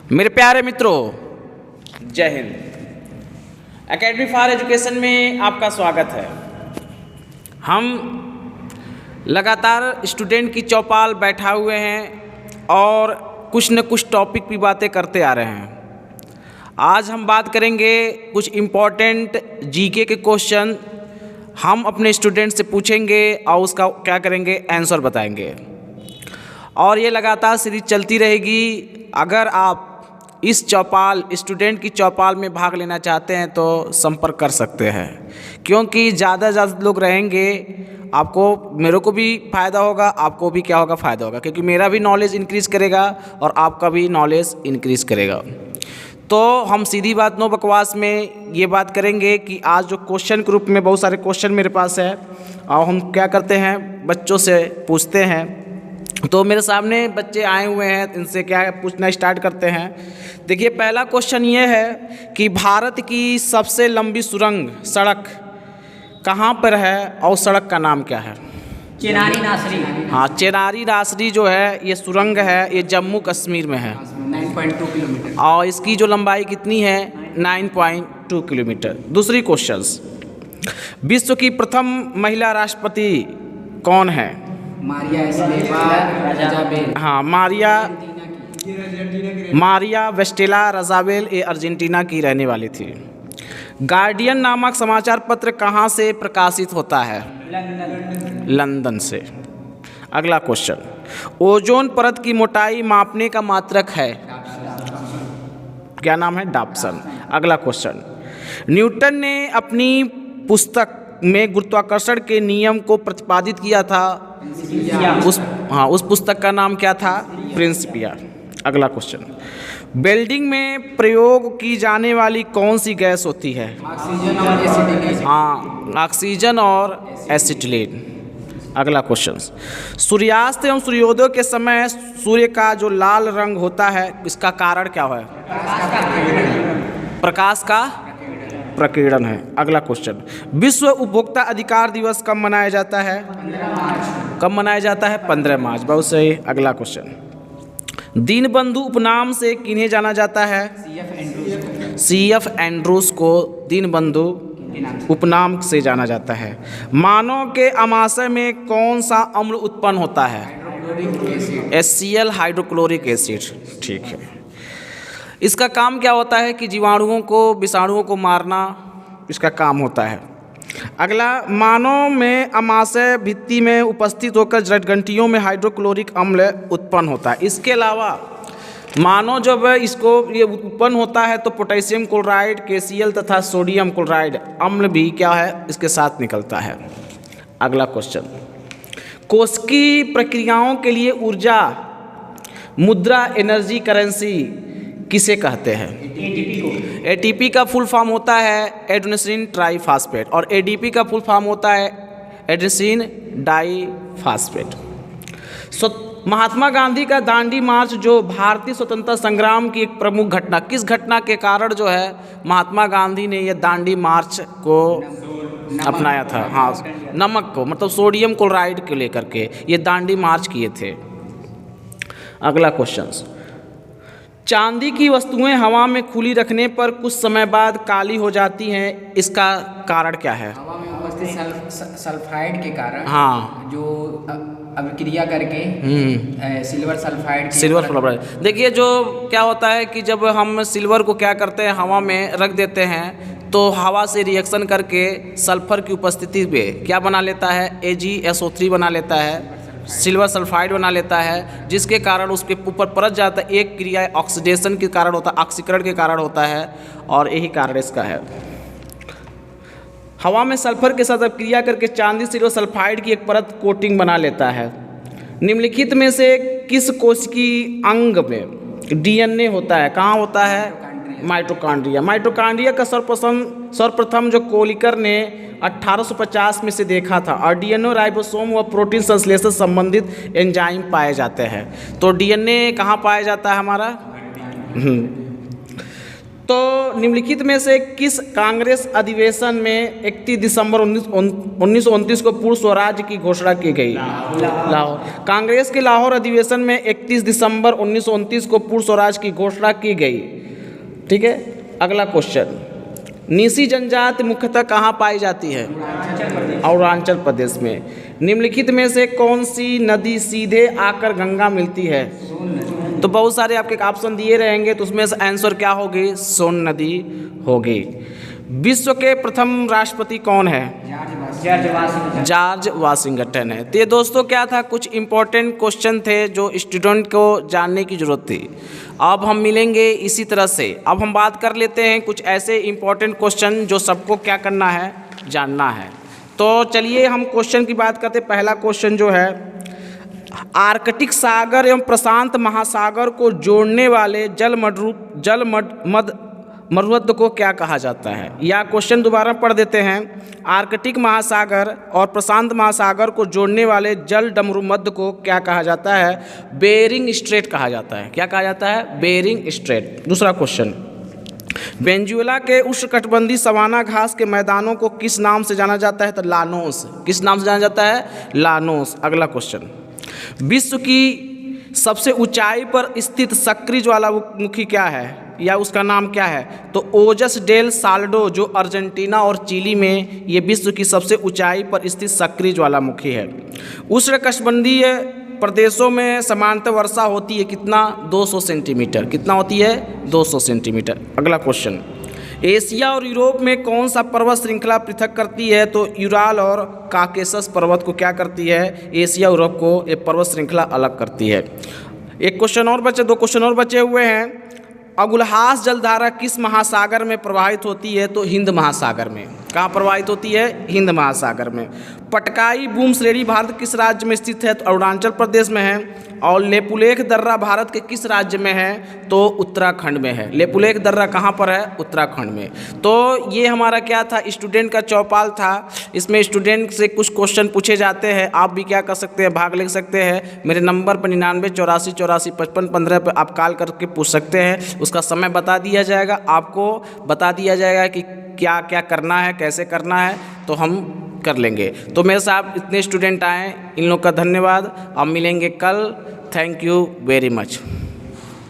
मेरे प्यारे मित्रों, जय हिंद। एकेडमी फॉर एजुकेशन में आपका स्वागत है। हम लगातार स्टूडेंट की चौपाल बैठा हुए हैं और कुछ न कुछ टॉपिक पे बातें करते आ रहे हैं। आज हम बात करेंगे कुछ इम्पोर्टेंट जीके के क्वेश्चन हम अपने स्टूडेंट से पूछेंगे और उसका क्या करेंगे, आंसर बताएंगे। और ये लगातार सीरीज चलती रहेगी। अगर आप इस चौपाल स्टूडेंट की चौपाल में भाग लेना चाहते हैं तो संपर्क कर सकते हैं, क्योंकि ज़्यादा लोग रहेंगे, आपको मेरे को भी फ़ायदा होगा, आपको भी क्या होगा, फ़ायदा होगा, क्योंकि मेरा भी नॉलेज इंक्रीज़ करेगा और आपका भी नॉलेज इंक्रीज़ करेगा। तो हम सीधी बात नो बकवास में ये बात करेंगे कि आज जो क्वेश्चन के रूप में बहुत सारे क्वेश्चन मेरे पास है और हम क्या करते हैं, बच्चों से पूछते हैं। तो मेरे सामने बच्चे आए हुए हैं, इनसे क्या पूछना स्टार्ट करते हैं। देखिए, पहला क्वेश्चन ये है कि भारत की सबसे लंबी सुरंग सड़क कहाँ पर है और सड़क का नाम क्या है? चेनारी नासरी। हाँ, चेनारी नासरी जो है ये सुरंग है, ये जम्मू कश्मीर में है 9.2 किलोमीटर और इसकी जो लंबाई कितनी है, 9.2 किलोमीटर। दूसरी क्वेश्चन, विश्व की प्रथम महिला राष्ट्रपति कौन है? मारिया एस्टेला रजाबेल। हाँ, मारिया वेस्टेला रजाबेल, ये अर्जेंटीना की रहने वाली थी। गार्डियन नामक समाचार पत्र कहाँ से प्रकाशित होता है? लंदन से। अगला क्वेश्चन, ओजोन परत की मोटाई मापने का मात्रक है, क्या नाम है? डाप्सन। अगला क्वेश्चन, न्यूटन ने अपनी पुस्तक में गुरुत्वाकर्षण के नियम को प्रतिपादित किया था, उस पुस्तक का नाम क्या था? प्रिंसिपिया। अगला क्वेश्चन, वेल्डिंग में प्रयोग की जाने वाली कौन सी गैस होती है? ऑक्सीजन और एसिटिलेट। हाँ, ऑक्सीजन और एसिटिलेट। अगला क्वेश्चन, सूर्यास्त एवं सूर्योदय के समय सूर्य का जो लाल रंग होता है, इसका कारण क्या है? प्रकाश का प्रकीर्णन है। अगला क्वेश्चन, विश्व उपभोक्ता अधिकार दिवस कब मनाया जाता है? 15 मार्च। कब मनाया जाता है? 15 मार्च। बहुत सही। अगला क्वेश्चन, दीनबंधु उपनाम से किन्हें जाना जाता है? CF एंड्रूस को दीनबंधु उपनाम से जाना जाता है। मानव के आमाशय में कौन सा अम्ल उत्पन्न होता है? HCl hydrochloric acid. ठीक है। इसका काम क्या होता है कि जीवाणुओं को, विषाणुओं को मारना इसका काम होता है। अगला, मानव में आमाशय भित्ति में उपस्थित होकर जलग्रंथियों में हाइड्रोक्लोरिक अम्ल उत्पन्न होता है। इसके अलावा मानव जब इसको ये उत्पन्न होता है तो पोटेशियम क्लोराइड, KCl तथा सोडियम क्लोराइड अम्ल भी क्या है, इसके साथ निकलता है। अगला क्वेश्चन, कोशिकीय प्रक्रियाओं के लिए ऊर्जा मुद्रा एनर्जी करेंसी किसे कहते हैं? ATP का फुल फॉर्म होता है एडेनोसिन ट्राईफॉस्फेट और ADP का फुल फॉर्म होता है एडेनोसिन डाईफॉस्फेट। महात्मा गांधी का दांडी मार्च जो भारतीय स्वतंत्रता संग्राम की एक प्रमुख घटना, किस घटना के कारण जो है महात्मा गांधी ने यह दांडी मार्च को अपनाया था? हाँ, नमक को, मतलब सोडियम क्लोराइड को लेकर के ये दांडी मार्च किए थे। अगला क्वेश्चन, चांदी की वस्तुएं हवा में खुली रखने पर कुछ समय बाद काली हो जाती हैं, इसका कारण क्या है? हवा में उपस्थित सल्फाइड के कारण, हाँ, जो अभिक्रिया करके सिल्वर सल्फाइड। देखिए, जो क्या होता है कि जब हम सिल्वर को क्या करते हैं, हवा में रख देते हैं तो हवा से रिएक्शन करके सल्फर की उपस्थिति में क्या बना लेता है? AgSO3 बना लेता है, सिल्वर सल्फाइड बना लेता है, जिसके कारण उसके ऊपर परत जाता है। एक क्रिया ऑक्सीडेशन के कारण होता है, ऑक्सीकरण के कारण होता है और यही कारण इसका है। हवा में सल्फर के साथ क्रिया करके चांदी सिल्वर सल्फाइड की एक परत कोटिंग बना लेता है। निम्नलिखित में से किस कोशिकीय अंग में DNA होता है? कहाँ होता है? माइटोकॉन्ड्रिया। माइटोकॉन्ड्रिया का सर्वप्रथम जो कोलिकर ने 1850 में से देखा था और DNA राइबोसोम व प्रोटीन संश्लेषण संबंधित एंजाइम पाए जाते हैं। तो DNA कहाँ पाया जाता है हमारा? तो निम्नलिखित में से किस कांग्रेस अधिवेशन में 31 दिसंबर 1929 को पूर्ण स्वराज की घोषणा की गई? लाहौर। कांग्रेस के लाहौर अधिवेशन में 31 दिसंबर 1929 को पूर्ण स्वराज की घोषणा की गई। ठीक है, अगला क्वेश्चन, नीसी जनजाति मुख्यतः कहाँ पाई जाती है? अरुणाचल प्रदेश में। निम्नलिखित में से कौन सी नदी सीधे आकर गंगा मिलती है? तो बहुत सारे आपके ऑप्शन दिए रहेंगे, तो उसमें से आंसर क्या होगी? सोन नदी होगी। विश्व के प्रथम राष्ट्रपति कौन है? जॉर्ज वाशिंगटन है। तो ये दोस्तों क्या था, कुछ इंपॉर्टेंट क्वेश्चन थे जो स्टूडेंट को जानने की ज़रूरत थी। अब हम मिलेंगे इसी तरह से। अब हम बात कर लेते हैं कुछ ऐसे इंपॉर्टेंट क्वेश्चन जो सबको क्या करना है, जानना है। तो चलिए हम क्वेश्चन की बात करते हैं। पहला क्वेश्चन जो है, आर्कटिक सागर एवं प्रशांत महासागर को जोड़ने वाले मरुमध्य को क्या कहा जाता है? या क्वेश्चन दोबारा पढ़ देते हैं, आर्कटिक महासागर और प्रशांत महासागर को जोड़ने वाले जल मरुमध्य को क्या कहा जाता है? बेरिंग स्ट्रेट कहा जाता है। क्या कहा जाता है? Bering Strait. दूसरा क्वेश्चन, वेनेजुएला के उष्णकटिबंधीय सवाना घास के मैदानों को किस नाम से जाना जाता है? तो लानोस। किस नाम से जाना जाता है? लानोस। अगला क्वेश्चन, विश्व की सबसे ऊंचाई पर स्थित सक्रिय ज्वालामुखी क्या है, या उसका नाम क्या है? तो ओजस डेल साल्डो, जो अर्जेंटीना और चिली में ये विश्व की सबसे ऊंचाई पर स्थित सक्रिय ज्वालामुखी है। उष्णकटिबंधीय प्रदेशों में सामान्यतः वर्षा होती है कितना? 200 सेंटीमीटर। कितना होती है? 200 सेंटीमीटर। अगला क्वेश्चन, एशिया और यूरोप में कौन सा पर्वत श्रृंखला पृथक करती है? तो यूराल और काकेशस पर्वत को क्या करती है? एशिया यूरोप को ये पर्वत श्रृंखला अलग करती है। एक क्वेश्चन और बचे, 2 क्वेश्चन और बचे हुए हैं। अगुलहास जलधारा किस महासागर में प्रवाहित होती है? तो हिंद महासागर में। कहाँ प्रवाहित होती है? हिंद महासागर में। पटकाई बूम श्रेणी भारत किस राज्य में स्थित है? तो अरुणाचल प्रदेश में है। और लेपुलेख दर्रा भारत के किस राज्य में है? तो उत्तराखंड में है। लेपुलेख दर्रा कहाँ पर है? उत्तराखंड में। तो ये हमारा क्या था, स्टूडेंट का चौपाल था। इसमें स्टूडेंट से कुछ क्वेश्चन पूछे जाते हैं। आप भी क्या कर सकते हैं, भाग ले सकते हैं। मेरे नंबर पर 99 84 84 55 15 पर आप कॉल करके पूछ सकते हैं। उसका समय बता दिया जाएगा, आपको बता दिया जाएगा कि क्या क्या करना है, कैसे करना है, तो हम कर लेंगे। तो मेरे साथ इतने स्टूडेंट आए, इन लोग का धन्यवाद। अब मिलेंगे कल। Thank you very much.